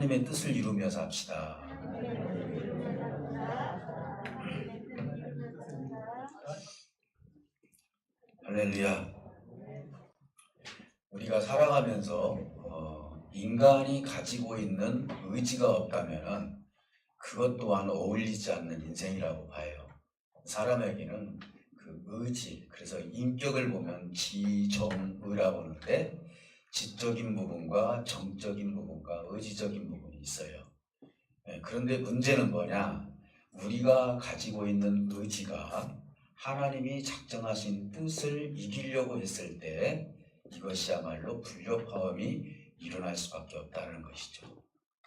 하나님의 뜻을 이루며 삽시다. 할렐루야. 우리가 살아가면서 인간이 가지고 있는 의지가 없다면 그것 또한 어울리지 않는 인생이라고 봐요. 사람에게는 그 의지, 그래서 인격을 보면 지정의라고 하는데 지적인 부분과 정적인 부분과 의지적인 부분이 있어요. 그런데 문제는 뭐냐? 우리가 가지고 있는 의지가 하나님이 작정하신 뜻을 이기려고 했을 때 이것이야말로 불협화음이 일어날 수밖에 없다는 것이죠.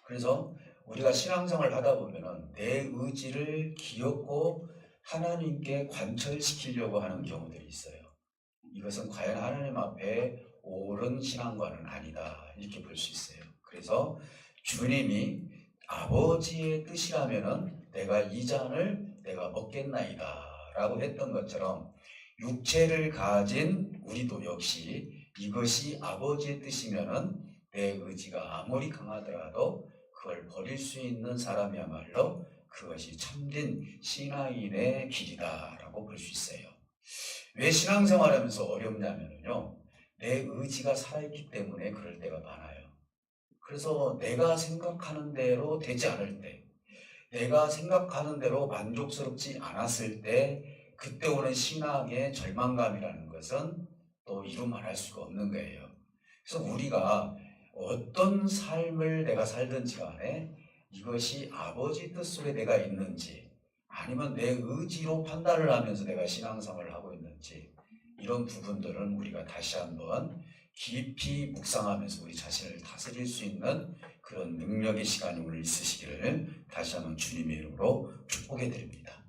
그래서 우리가 신앙생활을 하다 보면 내 의지를 기엽고 하나님께 관철시키려고 하는 경우들이 있어요. 이것은 과연 하나님 앞에 옳은 신앙과는 아니다, 이렇게 볼 수 있어요. 그래서 주님이 아버지의 뜻이라면은 내가 이 잔을 내가 먹겠나이다 라고 했던 것처럼 육체를 가진 우리도 역시 이것이 아버지의 뜻이면은 내 의지가 아무리 강하더라도 그걸 버릴 수 있는 사람이야말로 그것이 참된 신앙인의 길이다 라고 볼 수 있어요. 왜 신앙생활하면서 어렵냐면요, 내 의지가 살아있기 때문에 그럴 때가 많아요. 그래서 내가 생각하는 대로 되지 않을 때, 내가 생각하는 대로 만족스럽지 않았을 때, 그때 오는 신앙의 절망감이라는 것은 또 이루 말할 수가 없는 거예요. 그래서 우리가 어떤 삶을 내가 살든지 간에 이것이 아버지 뜻 속에 내가 있는지, 아니면 내 의지로 판단을 하면서 내가 신앙생활을 하고 있는지, 이런 부분들은 우리가 다시 한번 깊이 묵상하면서 우리 자신을 다스릴 수 있는 그런 능력의 시간이 오늘 있으시기를 다시 한번 주님의 이름으로 축복해 드립니다.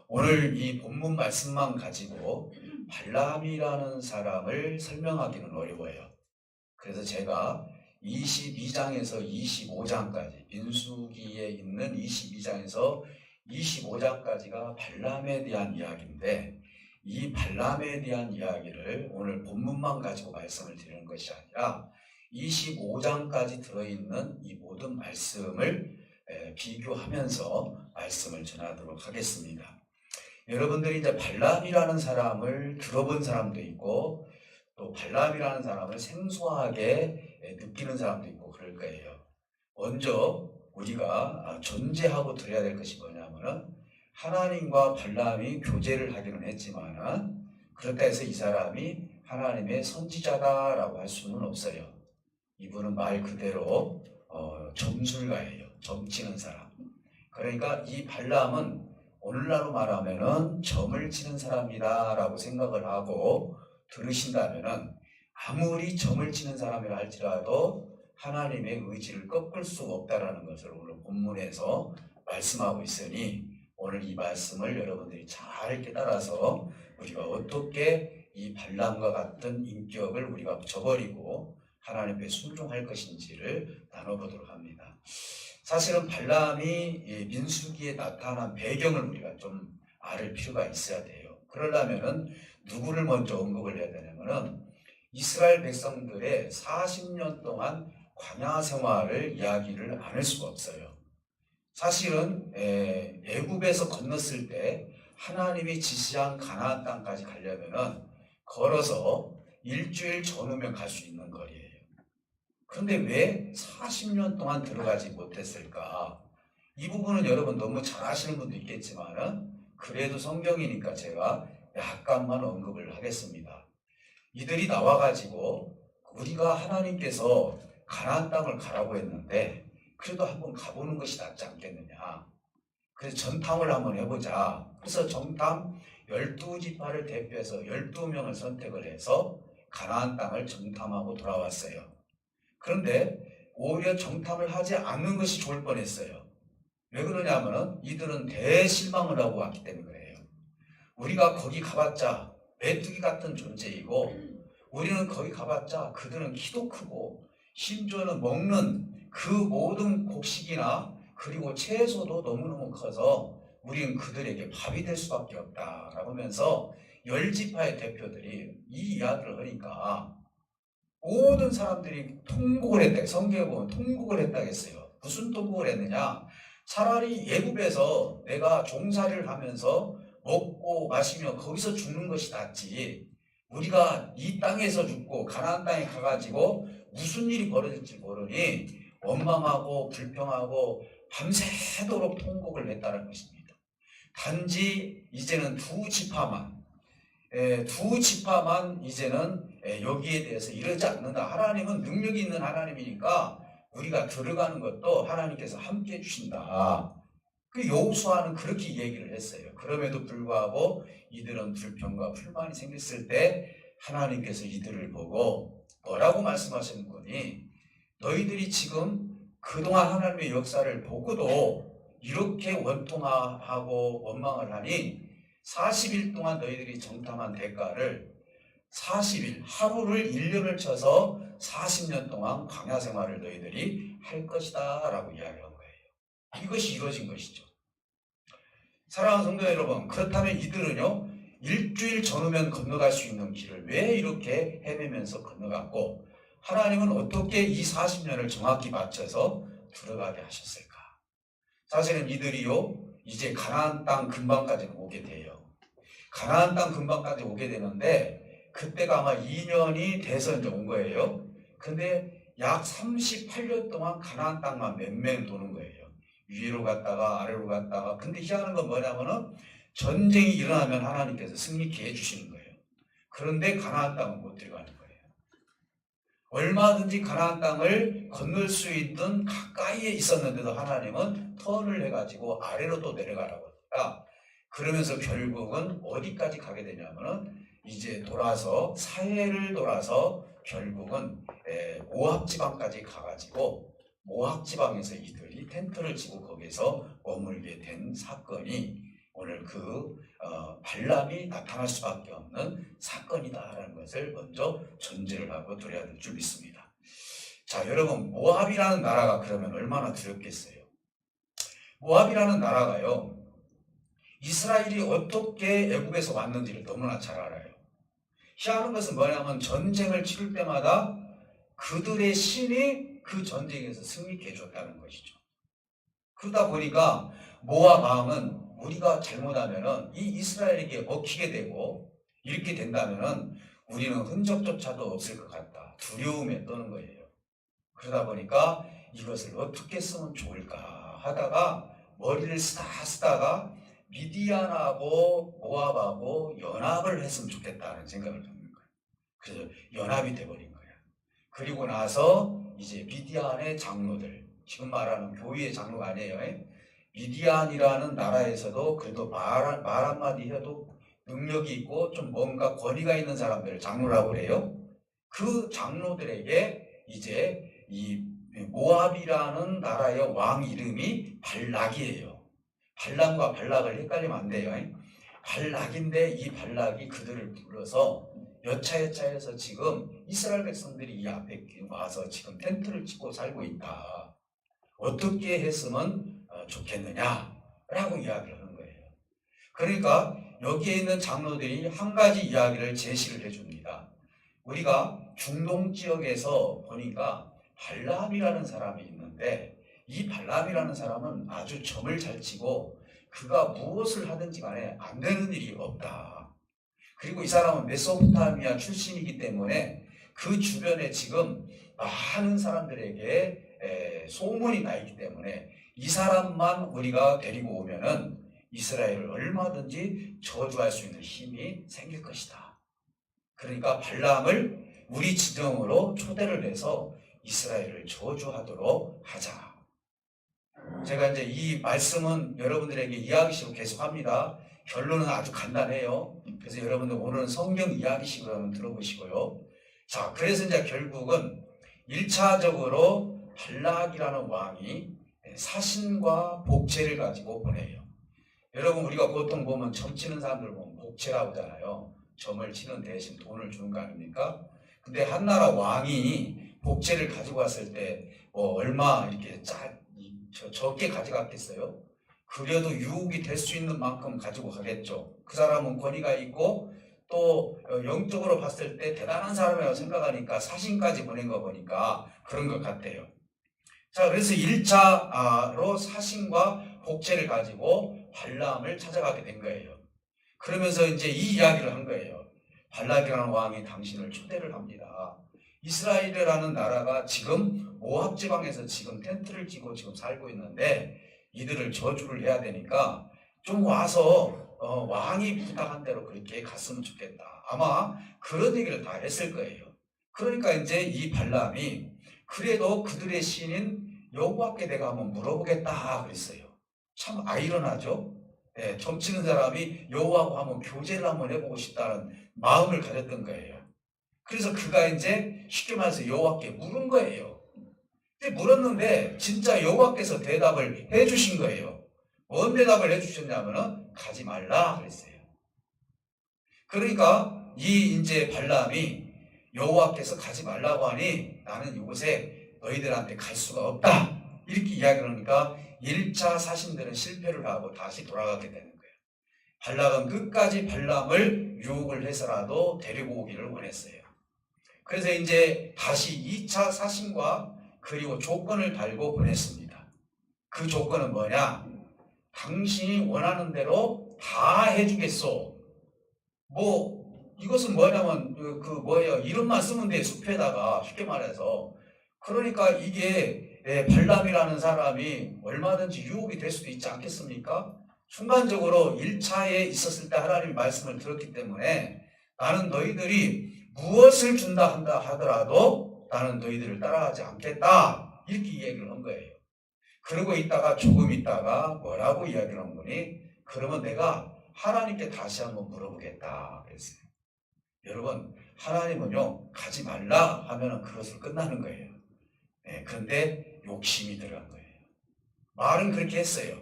오늘 이 본문 말씀만 가지고 발람이라는 사람을 설명하기는 어려워요. 그래서 제가 22장에서 25장까지, 민수기에 있는 22장에서 25장까지가 발람에 대한 이야기인데, 이 발람에 대한 이야기를 오늘 본문만 가지고 말씀을 드리는 것이 아니라 25장까지 들어있는 이 모든 말씀을 비교하면서 말씀을 전하도록 하겠습니다. 여러분들이 이제 발람이라는 사람을 들어본 사람도 있고 또 발람이라는 사람을 생소하게 느끼는 사람도 있고 그럴 거예요. 먼저 우리가 존재하고 들어야 될 것이 뭐냐면은, 하나님과 발람이 교제를 하기는 했지만은 그렇다 해서 이 사람이 하나님의 선지자다라고 할 수는 없어요. 이분은 말 그대로 점술가예요. 점치는 사람. 그러니까 이 발람은 오늘날로 말하면은 점을 치는 사람이다라고 생각을 하고 들으신다면은, 아무리 점을 치는 사람이라 할지라도 하나님의 의지를 꺾을 수 없다라는 것을 오늘 본문에서 말씀하고 있으니, 오늘 이 말씀을 여러분들이 잘 깨달아서 우리가 어떻게 이 발람과 같은 인격을 우리가 저버리고 하나님께 순종할 것인지를 나눠보도록 합니다. 사실은 발람이 민수기에 나타난 배경을 우리가 좀 알 필요가 있어야 돼요. 그러려면은 누구를 먼저 언급을 해야 되냐면은 이스라엘 백성들의 40년 동안 광야 생활을 이야기를 안 할 수가 없어요. 사실은 애굽에서 건넜을 때 하나님이 지시한 가나안 땅까지 가려면은 걸어서 일주일 전후면 갈 수 있는 거리예요. 그런데 왜 40년 동안 들어가지 못했을까? 이 부분은 여러분 너무 잘 아시는 분도 있겠지만은 그래도 성경이니까 제가 약간만 언급을 하겠습니다. 이들이 나와가지고 우리가 하나님께서 가나안 땅을 가라고 했는데 그래도 한번 가보는 것이 낫지 않겠느냐. 그래서 전탐을 한번 해보자. 그래서 전탐 12지파를 대표해서 12명을 선택을 해서 가나안 땅을 정탐하고 돌아왔어요. 그런데 오히려 정탐을 하지 않는 것이 좋을 뻔했어요. 왜 그러냐면은 이들은 대실망을 하고 왔기 때문에 그래요. 우리가 거기 가봤자 메뚜기 같은 존재이고, 우리는 거기 가봤자 그들은 키도 크고 심지어는 먹는 그 모든 곡식이나 그리고 채소도 너무너무 커서 우리는 그들에게 밥이 될 수밖에 없다라고 하면서 10지파의 대표들이 이 이야기를 하니까 모든 사람들이 통곡을 했다. 성경에 보면 통곡을 했다고 했어요. 무슨 통곡을 했느냐? 차라리 애굽에서 내가 종살이를 하면서 먹고 마시며 거기서 죽는 것이 낫지. 우리가 이 땅에서 죽고 가나안 땅에 가가지고 무슨 일이 벌어질지 모르니 원망하고 불평하고 밤새도록 통곡을 했다는 것입니다. 단지 이제는 두 지파만 이제는 여기에 대해서 이러지 않는다. 하나님은 능력이 있는 하나님이니까 우리가 들어가는 것도 하나님께서 함께 해주신다. 그 여호수아는 그렇게 얘기를 했어요. 그럼에도 불구하고 이들은 불평과 불만이 생겼을 때 하나님께서 이들을 보고 뭐라고 말씀하시는 거니? 너희들이 지금 그동안 하나님의 역사를 보고도 이렇게 원통하고 원망을 하니 40일 동안 너희들이 정탐한 대가를 40일, 하루를 1년을 쳐서 40년 동안 광야 생활을 너희들이 할 것이다 라고 이야기한 거예요. 이것이 이루어진 것이죠. 사랑하는 성도 여러분, 그렇다면 이들은요, 일주일 전후면 건너갈 수 있는 길을 왜 이렇게 헤매면서 건너갔고, 하나님은 어떻게 이 40년을 정확히 맞춰서 들어가게 하셨을까? 사실은 이들이요, 이제 가나안 땅 근방까지 오게 돼요. 가나안 땅 근방까지 오게 되는데, 그때가 아마 2년이 돼서 이제 온 거예요. 근데 약 38년 동안 가나안 땅만 맴매 도는 거예요. 위로 갔다가 아래로 갔다가. 근데 희한한 건 뭐냐면은 전쟁이 일어나면 하나님께서 승리케 해주시는 거예요. 그런데 가나안 땅은 못 들어가는 거예요. 얼마든지 가나안 땅을 건널 수 있던 가까이에 있었는데도 하나님은 턴을 해가지고 아래로 또 내려가라고 합니다. 그러면서 결국은 어디까지 가게 되냐면은 이제 돌아서 사해를 돌아서 결국은 모압 지방까지 가가지고 모압 지방에서 이들이 텐트를 치고 거기서 머물게 된 사건이 오늘 발람이 나타날 수밖에 없는 사건이다라는 것을 먼저 전제를 하고 드려야 될 줄 믿습니다. 자, 여러분, 모압이라는 나라가 그러면 얼마나 두렵겠어요? 모압이라는 나라가요, 이스라엘이 어떻게 애굽에서 왔는지를 너무나 잘 알아요. 희한한 것은 뭐냐면 전쟁을 치를 때마다 그들의 신이 그 전쟁에서 승리케 해줬다는 것이죠. 그러다 보니까 모압 왕은 우리가 잘못하면은 이 이스라엘에게 먹히게 되고 이렇게 된다면은 우리는 흔적조차도 없을 것 같다. 두려움에 떠는 거예요. 그러다 보니까 이것을 어떻게 쓰면 좋을까 하다가 머리를 쓰다가 미디안하고 모압하고 연합을 했으면 좋겠다는 생각을 갖는 거예요. 그래서 연합이 돼버린 거예요. 그리고 나서 이제 미디안의 장로들, 지금 말하는 교회의 장로가 아니에요. 미디안이라는 나라에서도 그래도 말 한마디 해도 능력이 있고 좀 뭔가 권위가 있는 사람들을 장로라고 그래요. 그 장로들에게 이제 이 모압이라는 나라의 왕 이름이 발락이에요. 발람과 발락을 헷갈리면 안 돼요. 발락인데 이 발락이 그들을 불러서 여차여차해서 지금 이스라엘 백성들이 이 앞에 와서 지금 텐트를 치고 살고 있다. 어떻게 했으면 좋겠느냐라고 이야기를 하는 거예요. 그러니까 여기에 있는 장로들이 한 가지 이야기를 제시를 해줍니다. 우리가 중동 지역에서 보니까 발람이라는 사람이 있는데 이 발람이라는 사람은 아주 점을 잘 치고 그가 무엇을 하든지 간에 안 되는 일이 없다. 그리고 이 사람은 메소포타미아 출신이기 때문에 그 주변에 지금 많은 사람들에게 소문이 나 있기 때문에 이 사람만 우리가 데리고 오면은 이스라엘을 얼마든지 저주할 수 있는 힘이 생길 것이다. 그러니까 발람을 우리 지정으로 초대를 해서 이스라엘을 저주하도록 하자. 제가 이제 이 말씀은 여러분들에게 이야기식으로 계속합니다. 결론은 아주 간단해요. 그래서 여러분들 오늘은 성경 이야기식으로 한번 들어보시고요. 자, 그래서 이제 결국은 1차적으로 발락이라는 왕이 사신과 복채를 가지고 보내요. 여러분, 우리가 보통 보면 점 치는 사람들 보면 복채라고 하잖아요. 점을 치는 대신 돈을 주는 거 아닙니까? 근데 한 나라 왕이 복채를 가지고 왔을 때 뭐 얼마 이렇게 적게 가져갔겠어요? 그래도 유혹이 될 수 있는 만큼 가지고 가겠죠. 그 사람은 권위가 있고 또 영적으로 봤을 때 대단한 사람이라고 생각하니까 사신까지 보낸 거 보니까 그런 것 같아요. 자, 그래서 1차로 사신과 복제를 가지고 발람을 찾아가게 된 거예요. 그러면서 이제 이 이야기를 한 거예요. 발락이라는 왕이 당신을 초대를 합니다. 이스라엘이라는 나라가 지금 모압 지방에서 지금 텐트를 치고 지금 살고 있는데 이들을 저주를 해야 되니까 좀 와서 왕이 부탁한 대로 그렇게 갔으면 좋겠다. 아마 그런 얘기를 다 했을 거예요. 그러니까 이제 이 발람이 그래도 그들의 신인 여호와께 내가 한번 물어보겠다 그랬어요. 참 아이러나죠? 네, 점치는 사람이 여호와하고 한번 교제를 한번 해보고 싶다는 마음을 가졌던 거예요. 그래서 그가 이제 쉽게 말해서 여호와께 물은 거예요. 근데 물었는데 진짜 여호와께서 대답을 해주신 거예요. 뭔 대답을 해주셨냐면은 가지 말라 그랬어요. 그러니까 이 이제 발람이 여호와께서 가지 말라고 하니 나는 이곳에 너희들한테 갈 수가 없다 이렇게 이야기를 하니까 1차 사신들은 실패를 하고 다시 돌아가게 되는 거예요. 발락은 끝까지 발람을 유혹을 해서라도 데리고 오기를 원했어요. 그래서 이제 다시 2차 사신과 그리고 조건을 달고 보냈습니다. 그 조건은 뭐냐? 당신이 원하는 대로 다 해주겠소. 이것은 뭐냐면 뭐예요? 이름만 쓰면 돼. 숲에다가 쉽게 말해서. 그러니까 이게 발람이라는 사람이 얼마든지 유혹이 될 수도 있지 않겠습니까? 순간적으로 1차에 있었을 때 하나님의 말씀을 들었기 때문에 나는 너희들이 무엇을 준다 한다 하더라도 나는 너희들을 따라하지 않겠다 이렇게 이야기를 한 거예요. 그러고 있다가 조금 있다가 뭐라고 이야기를 한 거니? 그러면 내가 하나님께 다시 한번 물어보겠다 그랬어요. 여러분 하나님은요 가지 말라 하면 그것으로 끝나는 거예요. 그런데 욕심이 들어간 거예요. 말은 그렇게 했어요.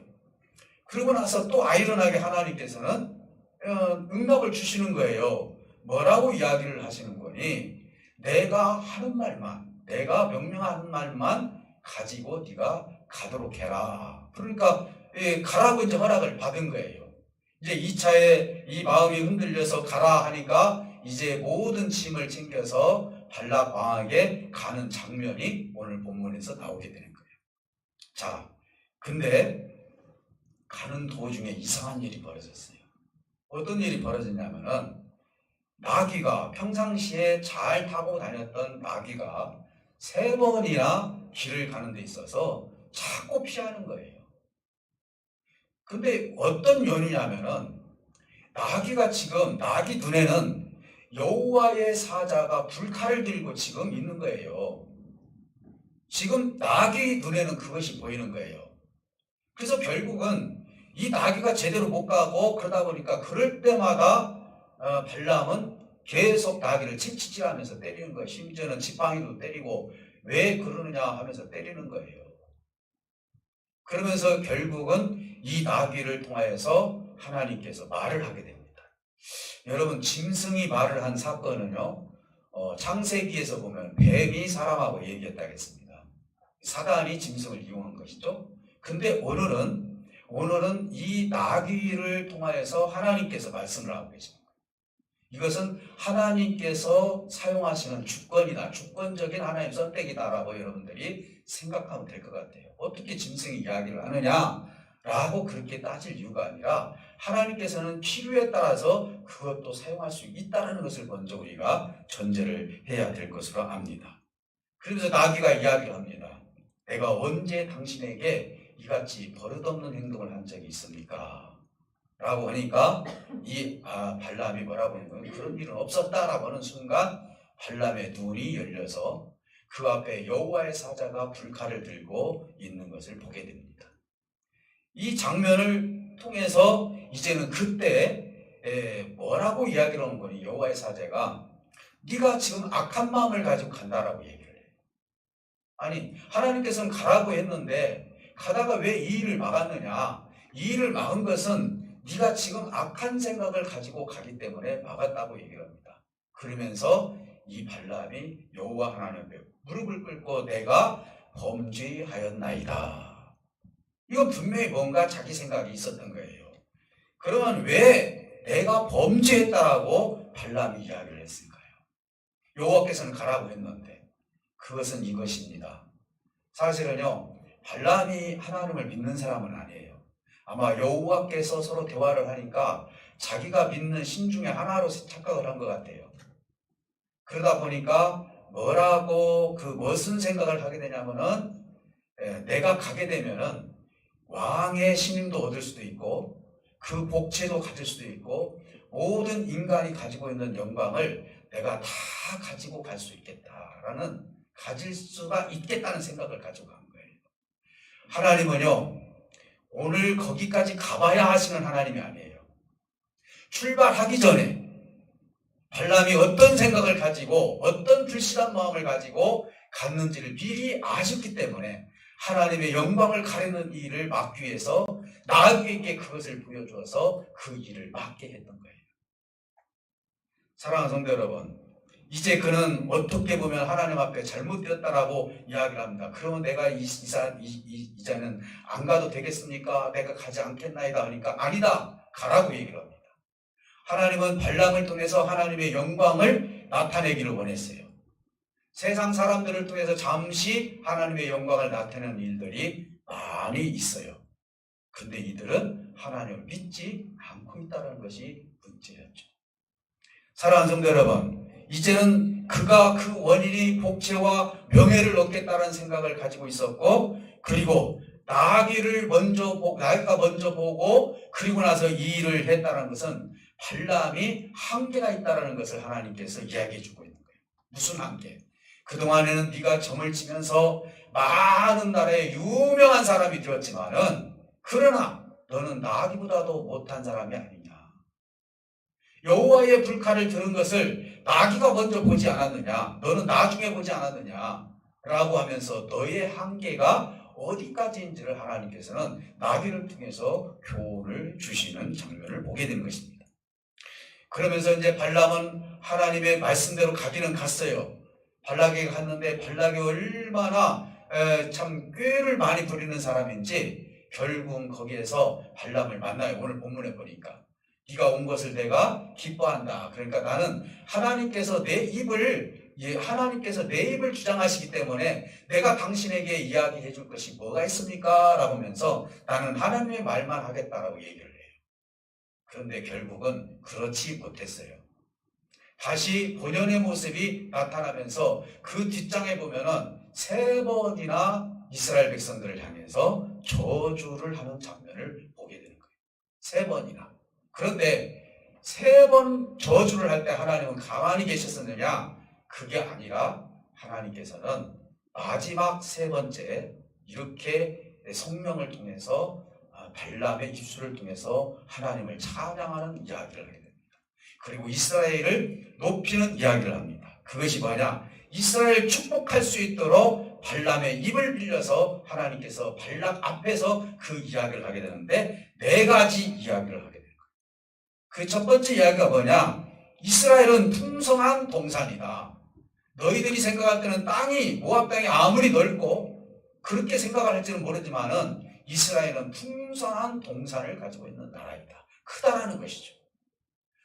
그러고 나서 또 아이러나게 하나님께서는 응답을 주시는 거예요. 뭐라고 이야기를 하시는 거니? 내가 하는 말만, 내가 명령하는 말만 가지고 네가 가도록 해라. 그러니까 가라고 이제 허락을 받은 거예요. 이제 2차에 이 마음이 흔들려서 가라 하니까 이제 모든 짐을 챙겨서 발락 왕에게 가는 장면이 오늘 본문에서 나오게 되는 거예요. 자, 근데 가는 도중에 이상한 일이 벌어졌어요. 어떤 일이 벌어졌냐면은 나귀가 평상시에 잘 타고 다녔던 나귀가 3번이나 길을 가는 데 있어서 자꾸 피하는 거예요. 근데 어떤 연유냐면은 나귀가 지금 나귀 눈에는 여호와의 사자가 불칼을 들고 지금 있는 거예요. 지금 나귀 눈에는 그것이 보이는 거예요. 그래서 결국은 이 나귀가 제대로 못 가고 그러다 보니까 그럴 때마다 발람은 계속 나귀를 채찍질하면서 때리는 거예요. 심지어는 지팡이도 때리고 왜 그러느냐 하면서 때리는 거예요. 그러면서 결국은 이 나귀를 통하여서 하나님께서 말을 하게 됩니다. 여러분 짐승이 말을 한 사건은요 창세기에서 보면 뱀이 사람하고 얘기했다고 했습니다. 사단이 짐승을 이용한 것이죠. 근데 오늘은 이 나귀를 통하여서 하나님께서 말씀을 하고 계십니다. 이것은 하나님께서 사용하시는 주권이다. 주권적인 하나님의 선택이다라고 여러분들이 생각하면 될 것 같아요. 어떻게 짐승이 이야기를 하느냐라고 그렇게 따질 이유가 아니라 하나님께서는 필요에 따라서 그것도 사용할 수 있다는 것을 먼저 우리가 전제를 해야 될 것으로 압니다. 그러면서 나귀가 이야기를 합니다. 내가 언제 당신에게 이같이 버릇없는 행동을 한 적이 있습니까? 라고 하니까 이 발람이 뭐라고 하는 거예요? 그런 일은 없었다라고 하는 순간 발람의 눈이 열려서 그 앞에 여호와의 사자가 불칼을 들고 있는 것을 보게 됩니다. 이 장면을 통해서 이제는 그때 뭐라고 이야기를 하는 거니? 여호와의 사자가 네가 지금 악한 마음을 가지고 간다라고 얘기를 해요. 아니 하나님께서는 가라고 했는데 가다가 왜 이 일을 막았느냐? 이 일을 막은 것은 네가 지금 악한 생각을 가지고 가기 때문에 막았다고 얘기를 합니다. 그러면서 이 발람이 여호와 하나님 앞에 무릎을 꿇고 내가 범죄하였나이다. 이건 분명히 뭔가 자기 생각이 있었던 거예요. 그러면 왜 내가 범죄했다라고 발람이 이야기를 했을까요? 여호와께서는 가라고 했는데 그것은 이것입니다. 사실은요, 발람이 하나님을 믿는 사람은 아니에요. 아마 여호와께서 서로 대화를 하니까 자기가 믿는 신 중에 하나로 착각을 한 것 같아요. 그러다 보니까 무슨 생각을 하게 되냐면은, 내가 가게 되면은 왕의 신임도 얻을 수도 있고 그 복체도 가질 수도 있고 모든 인간이 가지고 있는 영광을 내가 다 가지고 갈 수 있겠다라는, 가질 수가 있겠다는 생각을 가지고 간 거예요. 하나님은요, 오늘 거기까지 가봐야 하시는 하나님이 아니에요. 출발하기 전에 발람이 어떤 생각을 가지고 어떤 불신한 마음을 가지고 갔는지를 미리 아셨기 때문에 하나님의 영광을 가리는 일을 막기 위해서 나에게 그것을 보여주어서 그 일을 막게 했던 거예요. 사랑하는 성도 여러분, 이제 그는 어떻게 보면 하나님 앞에 잘못되었다라고 이야기를 합니다. 그러면 내가 이제는 안 가도 되겠습니까? 내가 가지 않겠나이다 하니까 아니다, 가라고 얘기를 합니다. 하나님은 발람을 통해서 하나님의 영광을 나타내기를 원했어요. 세상 사람들을 통해서 잠시 하나님의 영광을 나타내는 일들이 많이 있어요. 근데 이들은 하나님을 믿지 않고 있다는 것이 문제였죠. 사랑하는 성도 여러분, 이제는 그가 그 원인이 복체와 명예를 얻겠다는 생각을 가지고 있었고, 그리고 나기가 먼저 보고 그리고 나서 이 일을 했다는 것은 발람이 한계가 있다는 것을 하나님께서 이야기해 주고 있는 거예요. 무슨 한계? 그동안에는 네가 점을 치면서 많은 나라의 유명한 사람이 되었지만은, 그러나 너는 나기보다도 못한 사람이 아니냐. 여호와의 불칼을 들은 것을 나기가 먼저 보지 않았느냐, 너는 나중에 보지 않았느냐 라고 하면서 너의 한계가 어디까지인지를 하나님께서는 나기를 통해서 교훈을 주시는 장면을 보게 되는 것입니다. 그러면서 이제 발람은 하나님의 말씀대로 가기는 갔어요. 발락에게 갔는데 발락이 얼마나 참 꾀를 많이 부리는 사람인지 결국 거기에서 발람을 만나요. 오늘 본문에 보니까 네가 온 것을 내가 기뻐한다. 그러니까 나는 하나님께서 내 입을 주장하시기 때문에 내가 당신에게 이야기해 줄 것이 뭐가 있습니까? 라고 하면서 나는 하나님의 말만 하겠다라고 얘기를 해요. 그런데 결국은 그렇지 못했어요. 다시 본연의 모습이 나타나면서 그 뒷장에 보면은 3번이나 이스라엘 백성들을 향해서 저주를 하는 장면을 보게 되는 거예요. 3번이나. 그런데 3번 저주를 할 때 하나님은 가만히 계셨었느냐? 그게 아니라 하나님께서는 마지막 3번째 이렇게 성령을 통해서 발람의 입술을 통해서 하나님을 찬양하는 이야기를 하게 됩니다. 그리고 이스라엘을 높이는 이야기를 합니다. 그것이 뭐냐? 이스라엘 축복할 수 있도록 발람의 입을 빌려서 하나님께서 발람 앞에서 그 이야기를 하게 되는데 4가지 이야기를 하게 돼요. 그 첫 번째 이야기가 뭐냐? 이스라엘은 풍성한 동산이다. 너희들이 생각할 때는 모압 땅이 아무리 넓고 그렇게 생각을 할지는 모르지만은 이스라엘은 풍성한 동산을 가지고 있는 나라이다. 크다라는 것이죠.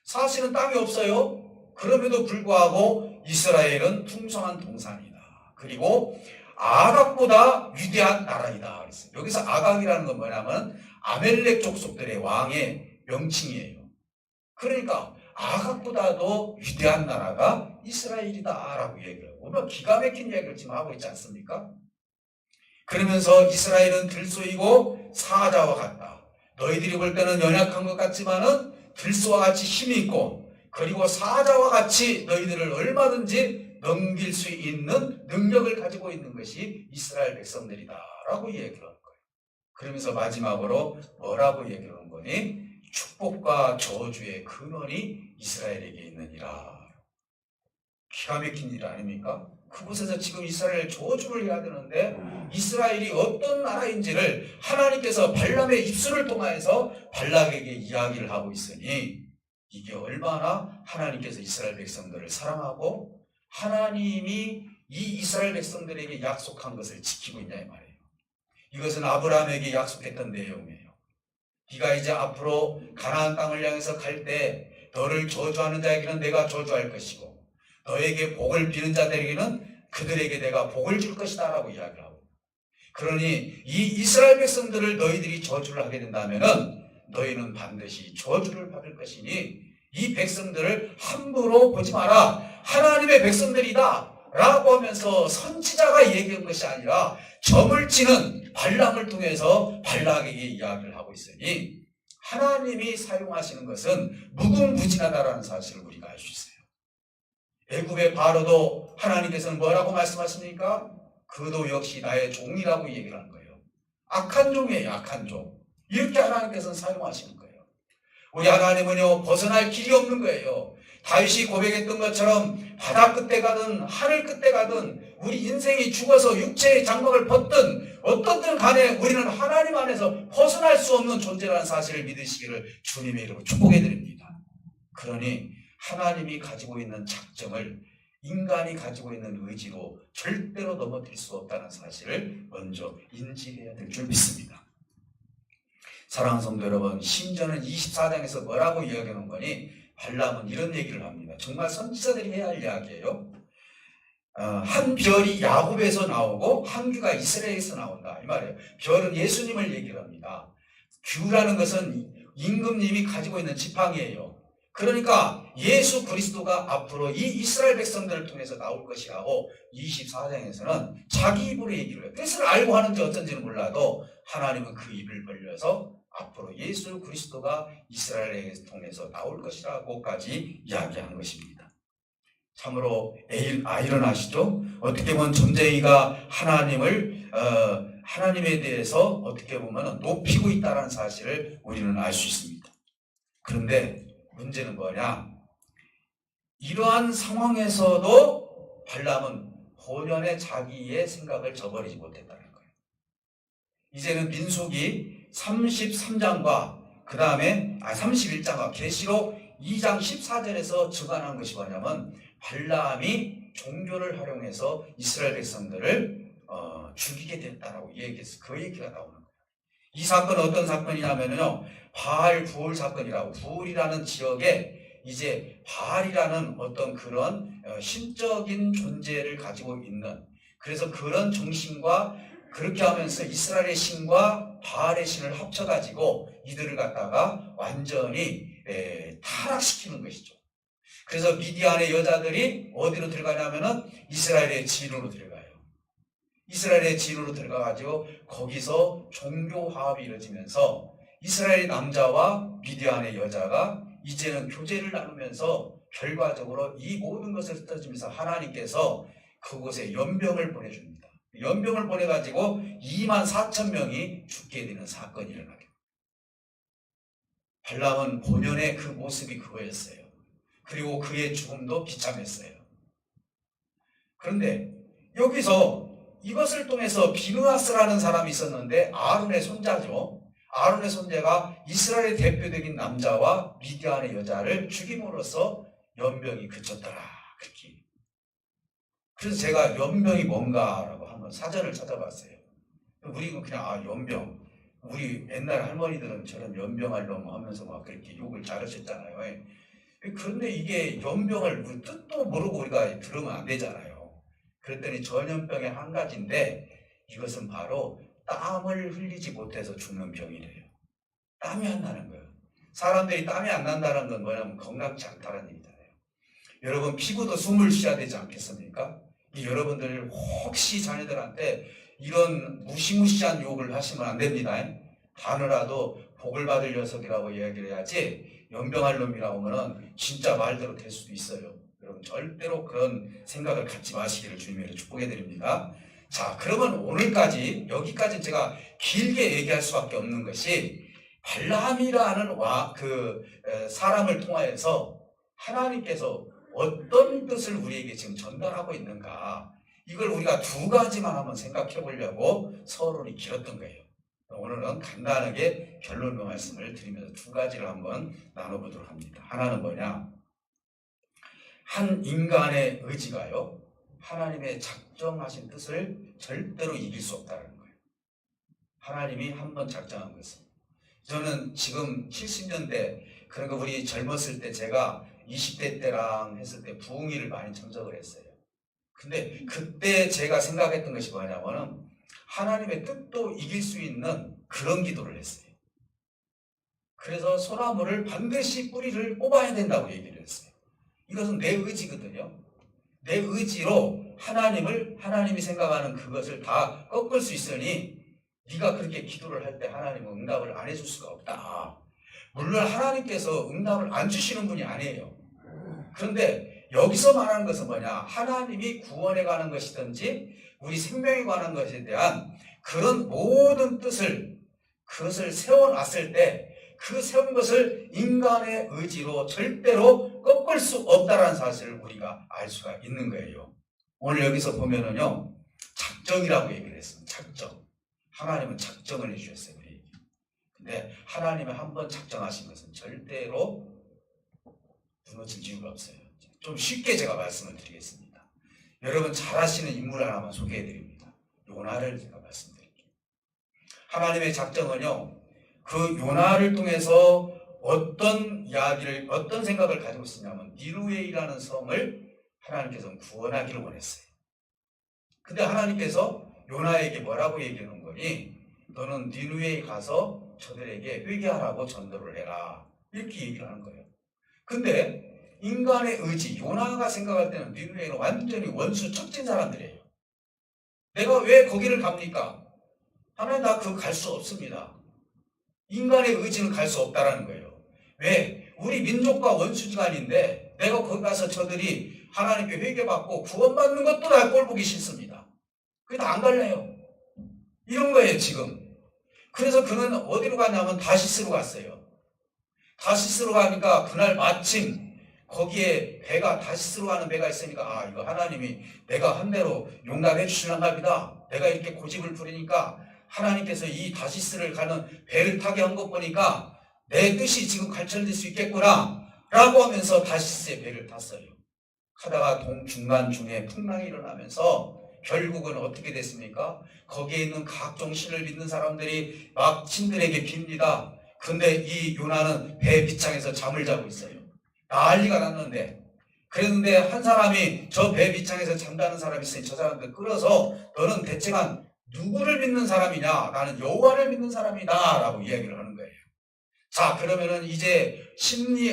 사실은 땅이 없어요. 그럼에도 불구하고 이스라엘은 풍성한 동산이다. 그리고 아각보다 위대한 나라이다. 그랬어요. 여기서 아각이라는 건 뭐냐면 아멜렉 족속들의 왕의 명칭이에요. 그러니까 아각보다도 위대한 나라가 이스라엘이다라고 얘기해요. 오늘 기가 막힌 이야기를 지금 하고 있지 않습니까? 그러면서 이스라엘은 들소이고 사자와 같다. 너희들이 볼 때는 연약한 것 같지만은 들소와 같이 힘이 있고, 그리고 사자와 같이 너희들을 얼마든지 넘길 수 있는 능력을 가지고 있는 것이 이스라엘 백성들이다라고 얘기를 하는 거예요. 그러면서 마지막으로 뭐라고 얘기를 하는 거니? 축복과 저주의 근원이 이스라엘에게 있느니라. 기가 막힌 일 아닙니까? 그곳에서 지금 이스라엘 저주를 해야 되는데 이스라엘이 어떤 나라인지를 하나님께서 발람의 입술을 통해서 발락에게 이야기를 하고 있으니 이게 얼마나 하나님께서 이스라엘 백성들을 사랑하고 하나님이 이 이스라엘 백성들에게 약속한 것을 지키고 있냐 이 말이에요. 이것은 아브라함에게 약속했던 내용이에요. 네가 이제 앞으로 가나안 땅을 향해서 갈 때 너를 저주하는 자에게는 내가 저주할 것이고 너에게 복을 비는 자들에게는 그들에게 내가 복을 줄 것이다 라고 이야기를 하고, 그러니 이 이스라엘 백성들을 너희들이 저주를 하게 된다면은 너희는 반드시 저주를 받을 것이니 이 백성들을 함부로 보지 마라. 하나님의 백성들이다 라고 하면서 선지자가 얘기한 것이 아니라 점을 치는 발람을 통해서 발락에게 이야기를 하고 있으니 하나님이 사용하시는 것은 무궁무진하다라는 사실을 우리가 알 수 있어요. 애굽의 바로도 하나님께서는 뭐라고 말씀하십니까? 그도 역시 나의 종이라고 얘기를 하는 거예요. 악한 종이에요. 악한 종. 이렇게 하나님께서는 사용하시는 거예요. 우리 하나님은요, 벗어날 길이 없는 거예요. 다윗이 고백했던 것처럼 바다 끝에 가든 하늘 끝에 가든 우리 인생이 죽어서 육체의 장막을 벗든 어떻든 간에 우리는 하나님 안에서 벗어날 수 없는 존재라는 사실을 믿으시기를 주님의 이름으로 축복해 드립니다. 그러니 하나님이 가지고 있는 작정을 인간이 가지고 있는 의지로 절대로 넘어뜨릴 수 없다는 사실을 먼저 인지해야 될 줄 믿습니다. 사랑하는 성도 여러분, 심지어는 24장에서 뭐라고 이야기하는 거니? 발람은 이런 얘기를 합니다. 정말 선지자들이 해야 할 이야기예요. 한 별이 야곱에서 나오고 한 귀가 이스라엘에서 나온다 이 말이에요. 별은 예수님을 얘기를 합니다. 귀라는 것은 임금님이 가지고 있는 지팡이에요. 그러니까 예수 그리스도가 앞으로 이 이스라엘 백성들을 통해서 나올 것이라고 24장에서는 자기 입으로 얘기를 해요. 뜻을 알고 하는지 어쩐지는 몰라도 하나님은 그 입을 벌려서 앞으로 예수 그리스도가 이스라엘을 통해서 나올 것이라고까지 이야기한 것입니다. 참으로 아이러니하시죠? 어떻게 보면 점쟁이가 하나님에 대해서 어떻게 보면 높이고 있다는 사실을 우리는 알 수 있습니다. 그런데 문제는 뭐냐? 이러한 상황에서도 발람은 본연의 자기의 생각을 저버리지 못했다는 거예요. 이제는 민수기 33장과 그 다음에 31장과 계시록 2장 14절에서 증언한 것이 뭐냐면 발람이 종교를 활용해서 이스라엘 백성들을 죽이게 됐다라고 얘기해서 그 얘기가 나오는 거예요. 이 사건은 어떤 사건이냐면요, 바알 부올 사건이라고, 부올이라는 지역에 이제 바알이라는 어떤 그런 신적인 존재를 가지고 있는, 그래서 그런 정신과 그렇게 하면서 이스라엘의 신과 바알의 신을 합쳐가지고 이들을 갖다가 완전히 타락시키는 것이죠. 그래서 미디안의 여자들이 어디로 들어가냐면은 이스라엘의 진으로 들어가요. 이스라엘의 진으로 들어가가지고 거기서 종교 화합이 이루어지면서 이스라엘의 남자와 미디안의 여자가 이제는 교제를 나누면서 결과적으로 이 모든 것을 흩어지면서 하나님께서 그곳에 연병을 보내줍니다. 연병을 보내가지고 24,000명이 죽게 되는 사건이 일어나게 됩니다. 발람은 본연의 그 모습이 그거였어요. 그리고 그의 죽음도 비참했어요. 그런데 여기서 이것을 통해서 비느하스라는 사람이 있었는데 아론의 손자죠. 아론의 손자가 이스라엘의 대표적인 남자와 미디안의 여자를 죽임으로써 연병이 그쳤더라. 그렇게. 그래서 제가 연병이 뭔가라고 한번 사전을 찾아봤어요. 우리는 그냥 연병. 우리 옛날 할머니들은 저런 연병하려고 하면서 막 그렇게 욕을 잘하셨잖아요. 그런데 이게 연병을 뜻도 모르고 우리가 들으면 안 되잖아요. 그랬더니 전염병의 한 가지인데 이것은 바로 땀을 흘리지 못해서 죽는 병이래요. 땀이 안 나는 거예요. 사람들이 땀이 안 난다는 건 뭐냐면 건강치 않다는 얘기잖아요. 여러분 피부도 숨을 쉬어야 되지 않겠습니까? 여러분들 혹시 자녀들한테 이런 무시무시한 욕을 하시면 안 됩니다. 하늘라도 복을 받을 녀석이라고 이야기를 해야지 연병할 놈이라고 하면 진짜 말대로 될 수도 있어요. 여러분 절대로 그런 생각을 갖지 마시기를 주님으로 축복해 드립니다. 자, 그러면 오늘까지 여기까지 제가 길게 얘기할 수밖에 없는 것이 발람이라는 사람을 통하여서 하나님께서 어떤 뜻을 우리에게 지금 전달하고 있는가, 이걸 우리가 두 가지만 한번 생각해 보려고 서론이 길었던 거예요. 오늘은 간단하게 결론의 말씀을 드리면서 두 가지를 한번 나눠보도록 합니다. 하나는 뭐냐? 한 인간의 의지가요, 하나님의 작정하신 뜻을 절대로 이길 수 없다는 거예요. 하나님이 한번 작정한 것은. 저는 지금 70년대, 그러니까 우리 젊었을 때 제가 20대 때랑 했을 때 부흥회를 많이 참석을 했어요. 근데 그때 제가 생각했던 것이 뭐냐면은 하나님의 뜻도 이길 수 있는 그런 기도를 했어요. 그래서 소나무를 반드시 뿌리를 뽑아야 된다고 얘기를 했어요. 이것은 내 의지거든요. 내 의지로 하나님이 생각하는 그것을 다 꺾을 수 있으니 네가 그렇게 기도를 할 때 하나님은 응답을 안 해줄 수가 없다. 물론 하나님께서 응답을 안 주시는 분이 아니에요. 그런데 여기서 말하는 것은 뭐냐? 하나님이 구원에 관한 것이든지 우리 생명에 관한 것에 대한 그런 모든 그것을 세워놨을 때 그 세운 것을 인간의 의지로 절대로 꺾을 수 없다는 사실을 우리가 알 수가 있는 거예요. 오늘 여기서 보면은요, 작정이라고 얘기를 했습니다. 작정. 하나님은 작정을 해주셨어요. 근데 하나님이 한번 작정하신 것은 절대로 무너질 이유가 없어요. 좀 쉽게 제가 말씀을 드리겠습니다. 여러분 잘 아시는 인물 하나만 소개해 드립니다. 요나를 제가 말씀드릴게요. 하나님의 작정은요, 그 요나를 통해서 어떤 이야기를, 어떤 생각을 가지고 있었냐면 니누웨이라는 성을 하나님께서는 구원하기를 원했어요. 근데 하나님께서 요나에게 뭐라고 얘기하는 거니? 너는 니누웨이 가서 저들에게 회개하라고 전도를 해라. 이렇게 얘기를 하는 거예요. 근데 인간의 의지, 요나가 생각할 때는 니누웨이는 완전히 원수 척진 사람들이에요. 내가 왜 거기를 갑니까? 하나님 나 그거 갈 수 없습니다. 인간의 의지는 갈 수 없다라는 거예요. 왜? 우리 민족과 원수지간인데 내가 거기 가서 저들이 하나님께 회개받고 구원받는 것도 나 꼴 보기 싫습니다. 그게 다 안 갈래요. 이런 거예요 지금. 그래서 그는 어디로 가냐면 다시스로 갔어요. 다시스로 가니까 그날 마침 거기에 다시스로 가는 배가 있으니까 이거 하나님이 내가 한 대로 용납해 주시는가 보다. 내가 이렇게 고집을 부리니까 하나님께서 이 다시스를 가는 배를 타게 한 것 보니까 내 뜻이 지금 관철될 수 있겠구나 라고 하면서 다시스의 배를 탔어요. 하다가 중간중에 풍랑이 일어나면서 결국은 어떻게 됐습니까? 거기에 있는 각종 신을 믿는 사람들이 막 신들에게 빕니다. 근데 이 요나는 배 밑창에서 잠을 자고 있어요. 난리가 났는데, 그랬는데 한 사람이 저 배 밑창에서 잠자는 사람이 있으니 저 사람들 끌어서 너는 대체가 누구를 믿는 사람이냐? 나는 여호와를 믿는 사람이다 라고 이야기를 하는 거예요. 자, 그러면은 이제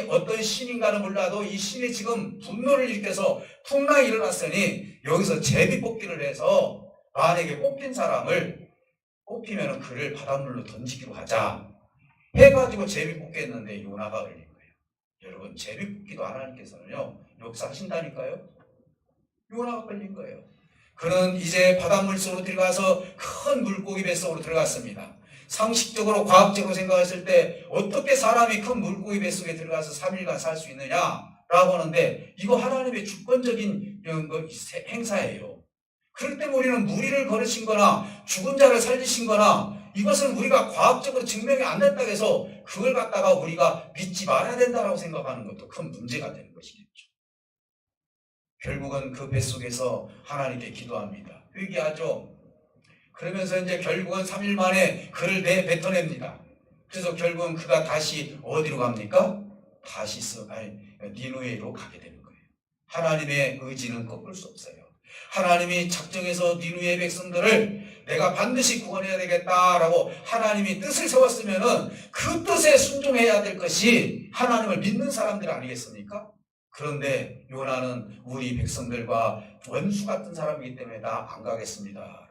어떤 신인가는 몰라도 이 신이 지금 분노를 일으켜서 풍랑이 일어났으니 여기서 제비뽑기를 해서 만약에 뽑히면은 그를 바닷물로 던지기로 하자 해가지고 제비뽑기 했는데 요나가 걸린 거예요. 여러분 제비뽑기도 하나님께서는요 역사하신다니까요. 요나가 걸린 거예요. 그는 이제 바닷물 속으로 들어가서 큰 물고기 뱃속으로 들어갔습니다. 상식적으로 과학적으로 생각했을 때 어떻게 사람이 큰 물고기 뱃속에 들어가서 3일간 살 수 있느냐라고 하는데 이거 하나님의 주권적인 행사예요. 그럴 때 우리는 무리를 걸으신 거나 죽은 자를 살리신 거나 이것은 우리가 과학적으로 증명이 안 됐다고 해서 그걸 갖다가 우리가 믿지 말아야 된다고 생각하는 것도 큰 문제가 되는 것이겠죠. 결국은 그 뱃속에서 하나님께 기도합니다. 회개하죠. 그러면서 이제 결국은 3일 만에 그를 뱉어냅니다. 그래서 결국은 그가 다시 어디로 갑니까? 니누웨이로 가게 되는 거예요. 하나님의 의지는 꺾을 수 없어요. 하나님이 작정해서 니누웨이 백성들을 내가 반드시 구원해야 되겠다라고 하나님이 뜻을 세웠으면은 그 뜻에 순종해야 될 것이 하나님을 믿는 사람들 아니겠습니까? 그런데 요나는 우리 백성들과 원수 같은 사람이기 때문에 나 안 가겠습니다.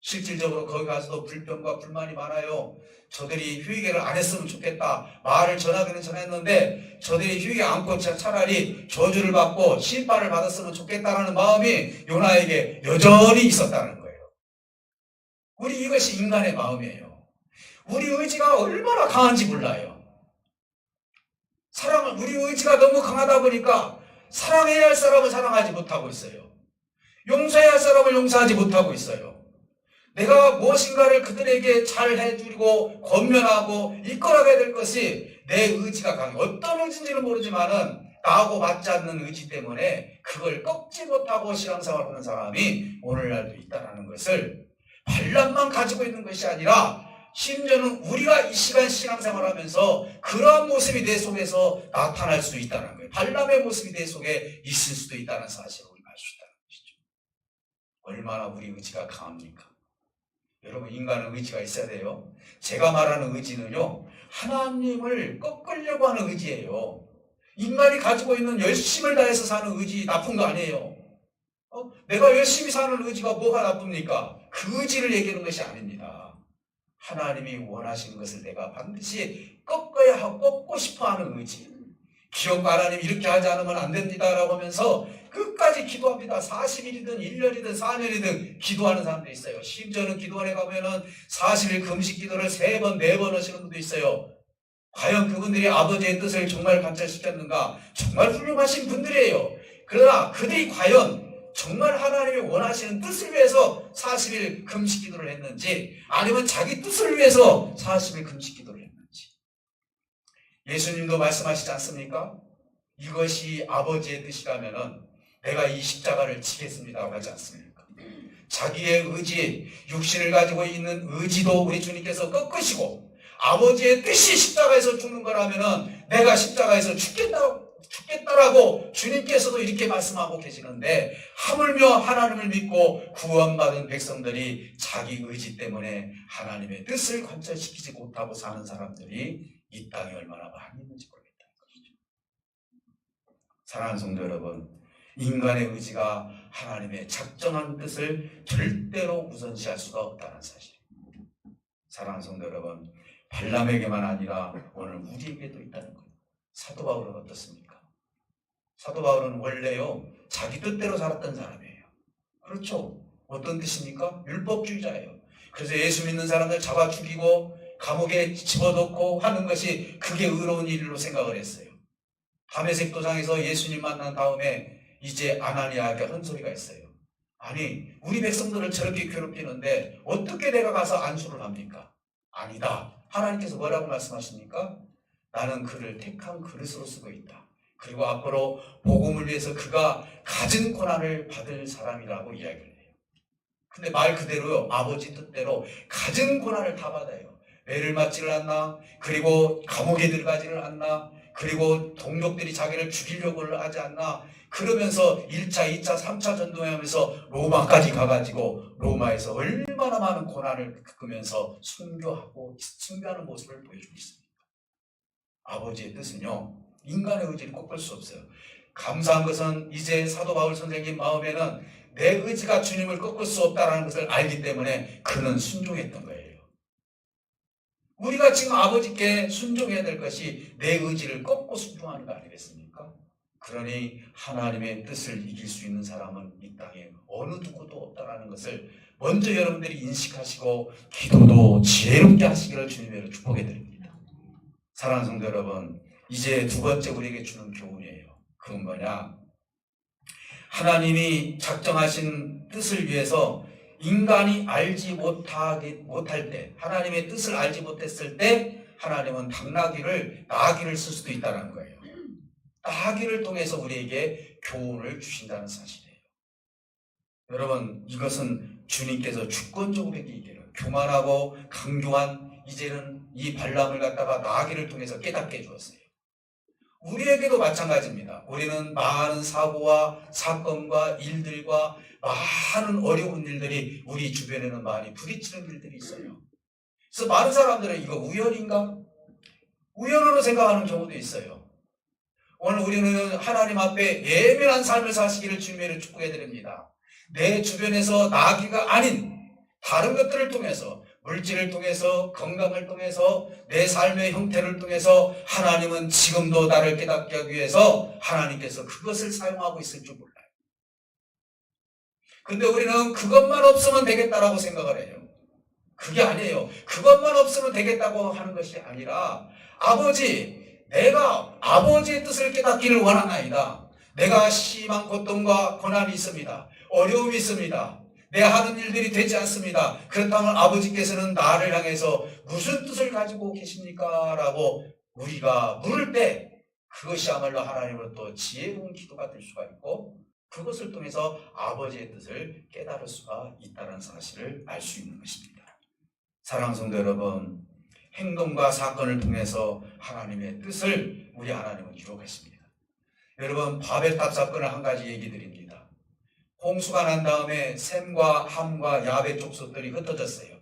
실질적으로 거기 가서도 불평과 불만이 많아요. 저들이 회개를 안 했으면 좋겠다. 말을 전하기는 전했는데 저들이 회개 않고 차라리 저주를 받고 심판을 받았으면 좋겠다라는 마음이 요나에게 여전히 있었다는 거예요. 이것이 인간의 마음이에요. 우리 의지가 얼마나 강한지 몰라요. 우리 의지가 너무 강하다 보니까 사랑해야 할 사람을 사랑하지 못하고 있어요. 용서해야 할 사람을 용서하지 못하고 있어요. 내가 무엇인가를 그들에게 잘 해주고 권면하고 이끌어가야 될 것이 내 의지가 강해. 어떤 의지인지는 모르지만은 나하고 맞지 않는 의지 때문에 그걸 꺾지 못하고 신앙생활을 하는 사람이 오늘날도 있다는 것을 발람만 가지고 있는 것이 아니라 심지어는 우리가 이 시간 신앙생활을 하면서 그러한 모습이 내 속에서 나타날 수 있다는 거예요. 발람의 모습이 내 속에 있을 수도 있다는 사실을 우리가 알 수 있다는 것이죠. 얼마나 우리 의지가 강합니까? 여러분, 인간은 의지가 있어야 돼요. 제가 말하는 의지는요, 하나님을 꺾으려고 하는 의지예요. 인간이 가지고 있는 열심을 다해서 사는 의지 나쁜 거 아니에요. 내가 열심히 사는 의지가 뭐가 나쁩니까? 그 의지를 얘기하는 것이 아닙니다. 하나님이 원하시는 것을 내가 반드시 꺾어야 하고 꺾고 싶어하는 의지. 기업가 하나님 이렇게 하지 않으면 안 됩니다라고 하면서 끝까지 기도합니다. 40일이든 1년이든 4년이든 기도하는 사람도 있어요. 심지어는 기도원에 가면은 40일 금식 기도를 3번, 4번 하시는 분도 있어요. 과연 그분들이 아버지의 뜻을 정말 관철시켰는가? 정말 훌륭하신 분들이에요. 그러나 그들이 과연 정말 하나님이 원하시는 뜻을 위해서 40일 금식 기도를 했는지, 아니면 자기 뜻을 위해서 40일 금식 기도를 했는지. 예수님도 말씀하시지 않습니까? 이것이 아버지의 뜻이라면은 내가 이 십자가를 지겠습니다라고 하지 않습니까? 자기의 의지, 육신을 가지고 있는 의지도 우리 주님께서 꺾으시고, 아버지의 뜻이 십자가에서 죽는 거라면은 내가 십자가에서 죽겠다라고 주님께서도 이렇게 말씀하고 계시는데, 하물며 하나님을 믿고 구원받은 백성들이 자기 의지 때문에 하나님의 뜻을 관철시키지 못하고 사는 사람들이 이 땅에 얼마나 많이 있는지 모르겠다는 것이죠. 사랑하는 성도 여러분, 인간의 의지가 하나님의 작정한 뜻을 절대로 우선시할 수가 없다는 사실입니다. 사랑하는 성도 여러분, 발람에게만 아니라 오늘 우리에게도 있다는 거예요. 사도 바울은 어떻습니까? 사도 바울은 원래요, 자기 뜻대로 살았던 사람이에요. 그렇죠? 어떤 뜻입니까? 율법주의자예요. 그래서 예수 믿는 사람들 잡아 죽이고 감옥에 집어넣고 하는 것이 그게 의로운 일로 생각을 했어요. 다메섹 도상에서 예수님 만난 다음에 이제 아나니아에게 한 소리가 있어요. 아니, 우리 백성들을 저렇게 괴롭히는데 어떻게 내가 가서 안수를 합니까? 아니다. 하나님께서 뭐라고 말씀하십니까? 나는 그를 택한 그릇으로 쓰고 있다. 그리고 앞으로 복음을 위해서 그가 가진 고난을 받을 사람이라고 이야기를 해요. 근데 말 그대로요, 아버지 뜻대로 가진 고난을 다 받아요. 매를 맞지를 않나, 그리고 감옥에 들어가지를 않나, 그리고 동족들이 자기를 죽이려고 하지 않나, 그러면서 1차, 2차, 3차 전도회 하면서 로마까지 가가지고 로마에서 얼마나 많은 고난을 겪으면서 순교하는 모습을 보여주고 있습니다. 아버지의 뜻은요, 인간의 의지를 꺾을 수 없어요. 감사한 것은 이제 사도 바울 선생님 마음에는 내 의지가 주님을 꺾을 수 없다는 것을 알기 때문에 그는 순종했던 거예요. 우리가 지금 아버지께 순종해야 될 것이 내 의지를 꺾고 순종하는 거 아니겠습니까? 그러니 하나님의 뜻을 이길 수 있는 사람은 이 땅에 어느 누구도 없다는 것을 먼저 여러분들이 인식하시고 기도도 지혜롭게 하시기를 주님으로 축복해 드립니다. 사랑하는 성도 여러분, 이제 두 번째 우리에게 주는 교훈이에요. 그건 뭐냐? 하나님이 작정하신 뜻을 위해서 인간이 알지 못할 때, 하나님의 뜻을 알지 못했을 때 하나님은 나귀를 쓸 수도 있다는 거예요. 나귀를 통해서 우리에게 교훈을 주신다는 사실이에요. 여러분, 이것은 주님께서 주권적으로 얘기해요. 교만하고 강조한 이제는 이 발람을 갖다가 나귀를 통해서 깨닫게 해주었어요. 우리에게도 마찬가지입니다. 우리는 많은 사고와 사건과 일들과 많은 어려운 일들이 우리 주변에는 많이 부딪히는 일들이 있어요. 그래서 많은 사람들은 이거 우연인가? 우연으로 생각하는 경우도 있어요. 오늘 우리는 하나님 앞에 예민한 삶을 사시기를 주님으로 축복해 드립니다. 내 주변에서 나귀가 아닌 다른 것들을 통해서, 물질을 통해서, 건강을 통해서, 내 삶의 형태를 통해서 하나님은 지금도 나를 깨닫게 하기 위해서 하나님께서 그것을 사용하고 있을 줄 몰라요. 근데 우리는 그것만 없으면 되겠다라고 생각을 해요. 그게 아니에요. 그것만 없으면 되겠다고 하는 것이 아니라, 내가 아버지의 뜻을 깨닫기를 원하나이다. 내가 심한 고통과 고난이 있습니다. 어려움이 있습니다. 내 하는 일들이 되지 않습니다. 그렇다면 아버지께서는 나를 향해서 무슨 뜻을 가지고 계십니까? 라고 우리가 물을 때 그것이야말로 하나님으로부터 지혜로운 기도가 될 수가 있고, 그것을 통해서 아버지의 뜻을 깨달을 수가 있다는 사실을 알 수 있는 것입니다. 사랑하는 성도 여러분, 행동과 사건을 통해서 하나님의 뜻을 우리 하나님은 기록하십니다. 여러분, 바벨탑 사건을 한 가지 얘기 드립니다. 홍수가 난 다음에 셈과 함과 야벳 족속들이 흩어졌어요.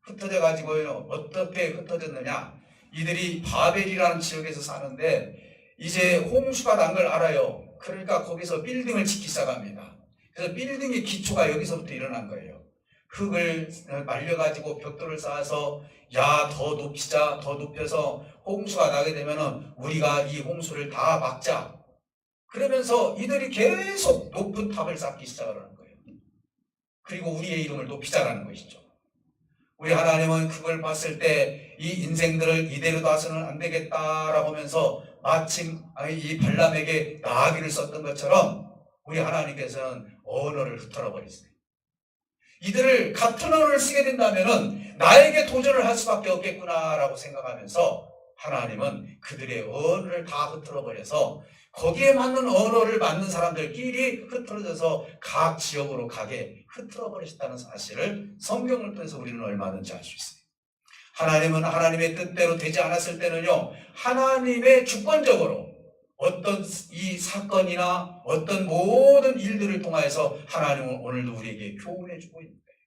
흩어져 가지고요. 어떻게 흩어졌느냐? 이들이 바벨이라는 지역에서 사는데 이제 홍수가 난 걸 알아요. 그러니까 거기서 빌딩을 짓기 시작합니다. 그래서 빌딩의 기초가 여기서부터 일어난 거예요. 흙을 말려가지고 벽돌을 쌓아서 야, 더 높이자, 더 높여서 홍수가 나게 되면은 우리가 이 홍수를 다 막자. 그러면서 이들이 계속 높은 탑을 쌓기 시작을 하는 거예요. 그리고 우리의 이름을 높이자라는 것이죠. 우리 하나님은 그걸 봤을 때 이 인생들을 이대로 놔서는 안 되겠다라고 하면서 마침 이 발람에게 나귀를 썼던 것처럼 우리 하나님께서는 언어를 흩어져 버렸어요. 이들을 같은 언어를 쓰게 된다면은 나에게 도전을 할 수밖에 없겠구나라고 생각하면서 하나님은 그들의 언어를 다 흩어져 버려서 거기에 맞는 언어를 맞는 사람들끼리 흩어져서 각 지역으로 가게 흩어져 버리셨다는 사실을 성경을 통해서 우리는 얼마든지 알 수 있어요. 하나님은 하나님의 뜻대로 되지 않았을 때는요, 하나님의 주권적으로 어떤 이 사건이나 어떤 모든 일들을 통하여서 하나님은 오늘도 우리에게 교훈해 주고 있는 거예요.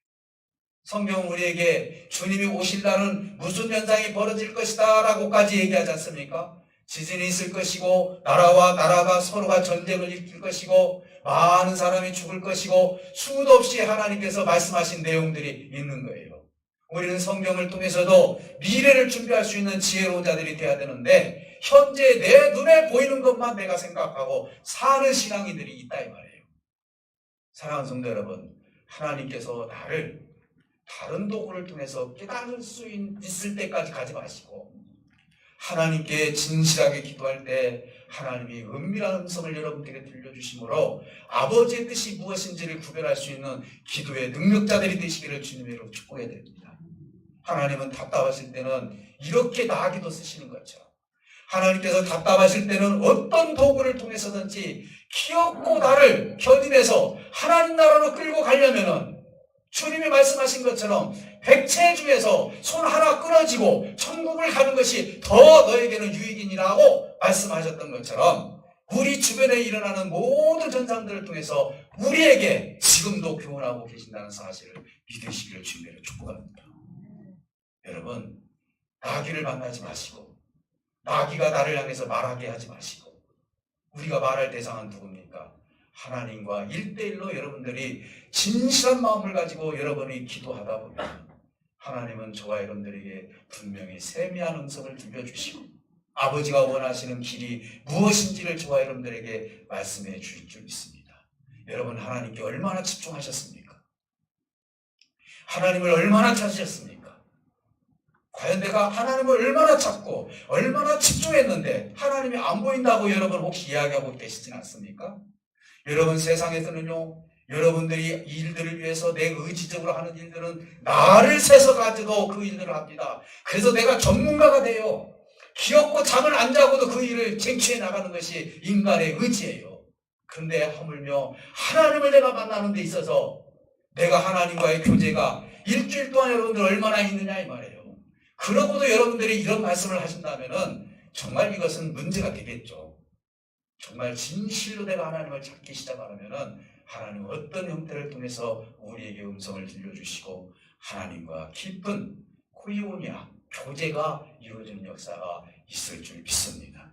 성경은 우리에게 주님이 오실 날은 무슨 현상이 벌어질 것이다 라고까지 얘기하지 않습니까? 지진이 있을 것이고 나라와 나라가 서로가 전쟁을 일으킬 것이고 많은 사람이 죽을 것이고 수도 없이 하나님께서 말씀하신 내용들이 있는 거예요. 우리는 성경을 통해서도 미래를 준비할 수 있는 지혜로운 자들이 되어야 되는데 현재 내 눈에 보이는 것만 내가 생각하고 사는 신앙인들이 있다 이 말이에요. 사랑하는 성도 여러분, 하나님께서 나를 다른 도구를 통해서 깨달을 수 있을 때까지 가지 마시고 하나님께 진실하게 기도할 때 하나님이 은밀한 음성을 여러분들에게 들려주심으로 아버지의 뜻이 무엇인지를 구별할 수 있는 기도의 능력자들이 되시기를 주님으로 축복해 드립니다. 하나님은 답답하실 때는 이렇게 나귀도 쓰시는 것처럼 하나님께서 답답하실 때는 어떤 도구를 통해서든지 기어코 나를 견인해서 하나님 나라로 끌고 가려면은 주님이 말씀하신 것처럼 백체 중에서 손 하나 끊어지고 천국을 가는 것이 더 너에게는 유익이니라고 말씀하셨던 것처럼 우리 주변에 일어나는 모든 현상들을 통해서 우리에게 지금도 교훈하고 계신다는 사실을 믿으시기를 주님으로 축복합니다. 여러분, 나귀를 만나지 마시고 나귀가 나를 향해서 말하게 하지 마시고 우리가 말할 대상은 누굽니까? 하나님과 1대1로 여러분들이 진실한 마음을 가지고 여러분이 기도하다 보면 하나님은 저와 여러분들에게 분명히 세미한 음성을 들려주시고 아버지가 원하시는 길이 무엇인지를 저와 여러분들에게 말씀해 주실 줄 믿습니다. 여러분, 하나님께 얼마나 집중하셨습니까? 하나님을 얼마나 찾으셨습니까? 과연 내가 하나님을 얼마나 찾고 얼마나 집중했는데 하나님이 안 보인다고 여러분 혹시 이야기하고 계시진 않습니까? 여러분, 세상에서는요, 여러분들이 일들을 위해서 내 의지적으로 하는 일들은 나를 세서 가지고 그 일들을 합니다. 그래서 내가 전문가가 돼요. 기어코 잠을 안 자고도 그 일을 쟁취해 나가는 것이 인간의 의지예요. 그런데 하물며 하나님을 내가 만나는 데 있어서 내가 하나님과의 교제가 일주일 동안 여러분들 얼마나 있느냐 이 말이에요. 그러고도 여러분들이 이런 말씀을 하신다면은 정말 이것은 문제가 되겠죠. 정말 진실로 내가 하나님을 찾기 시작하면은 하나님은 어떤 형태를 통해서 우리에게 음성을 들려주시고 하나님과 깊은 코이오니아, 교제가 이루어지는 역사가 있을 줄 믿습니다.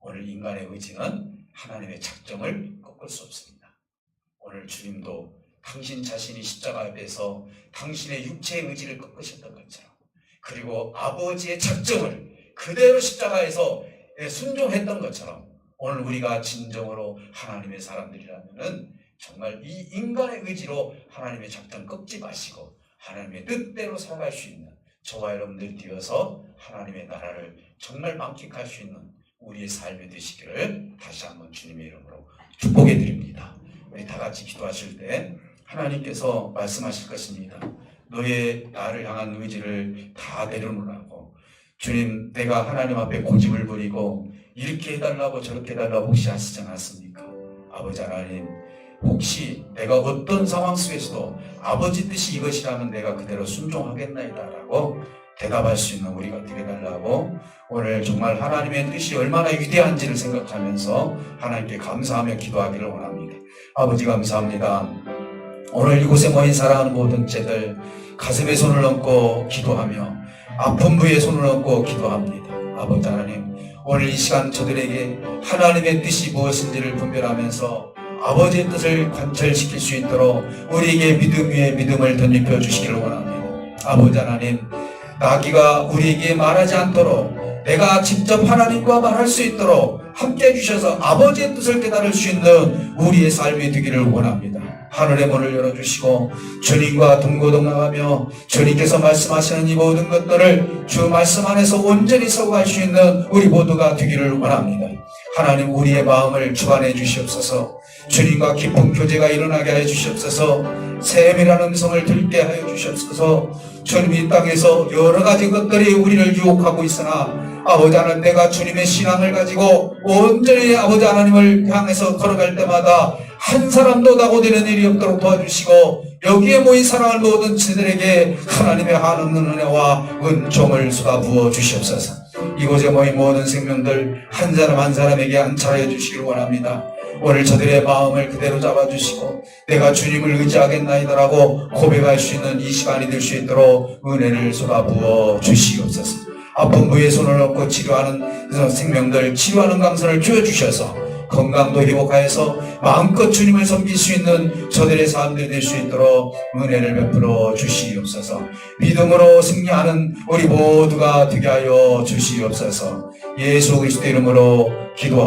오늘 인간의 의지는 하나님의 작정을 꺾을 수 없습니다. 오늘 주님도 당신 자신이 십자가 앞에서 당신의 육체의 의지를 꺾으셨던 것처럼 그리고 아버지의 작정을 그대로 십자가에서 순종했던 것처럼 오늘 우리가 진정으로 하나님의 사람들이라면은 정말 이 인간의 의지로 하나님의 작정 꺾지 마시고 하나님의 뜻대로 살아갈 수 있는 저와 여러분들이 되어서 하나님의 나라를 정말 만끽할 수 있는 우리의 삶이 되시기를 다시 한번 주님의 이름으로 축복해 드립니다. 우리 다 같이 기도하실 때 하나님께서 말씀하실 것입니다. 너의 나를 향한 의지를 다 내려놓으라고. 주님, 내가 하나님 앞에 고집을 부리고 이렇게 해달라고 저렇게 해달라고 혹시 하시지 않았습니까? 아버지 하나님, 혹시 내가 어떤 상황 속에서도 아버지 뜻이 이것이라면 내가 그대로 순종하겠나이다라고 대답할 수 있는 우리가 되게 달라고 오늘 정말 하나님의 뜻이 얼마나 위대한지를 생각하면서 하나님께 감사하며 기도하기를 원합니다. 아버지 감사합니다. 오늘 이곳에 모인 사랑하는 모든 제들 가슴에 손을 얹고 기도하며 아픈 부위에 손을 얹고 기도합니다. 아버지 하나님, 오늘 이 시간 저들에게 하나님의 뜻이 무엇인지를 분별하면서 아버지의 뜻을 관철시킬 수 있도록 우리에게 믿음 위에 믿음을 덧입혀 주시기를 원합니다. 아버지 하나님, 나귀가 우리에게 말하지 않도록 내가 직접 하나님과 말할 수 있도록 함께 해주셔서 아버지의 뜻을 깨달을 수 있는 우리의 삶이 되기를 원합니다. 하늘의 문을 열어주시고 주님과 동고동락하며 주님께서 말씀하시는 이 모든 것들을 주 말씀 안에서 온전히 서고할 수 있는 우리 모두가 되기를 원합니다. 하나님, 우리의 마음을 주관해 주시옵소서. 주님과 깊은 교제가 일어나게 하여 주시옵소서. 세밀한 음성을 듣게 하여 주시옵소서. 주님, 이 땅에서 여러 가지 것들이 우리를 유혹하고 있으나 아버지 하나님, 내가 주님의 신앙을 가지고 온전히 아버지 하나님을 향해서 걸어갈 때마다 한 사람도 낙오되는 일이 없도록 도와주시고 여기에 모인 사랑하는 모든 지들에게 하나님의 한없는 은혜와 은총을 쏟아부어 주시옵소서. 이곳에 모인 모든 생명들 한 사람 한 사람에게 안찰하여 주시기를 원합니다. 오늘 저들의 마음을 그대로 잡아주시고 내가 주님을 의지하겠나이다라고 고백할 수 있는 이 시간이 될 수 있도록 은혜를 쏟아부어 주시옵소서. 아픈 부위에 손을 얹고 치료하는 생명들 치료하는 강선을 주어주셔서 건강도 회복하여서 마음껏 주님을 섬길 수 있는 저들의 삶들이 될 수 있도록 은혜를 베풀어 주시옵소서. 믿음으로 승리하는 우리 모두가 되게 하여 주시옵소서. 예수 그리스도 이름으로 기도합니다.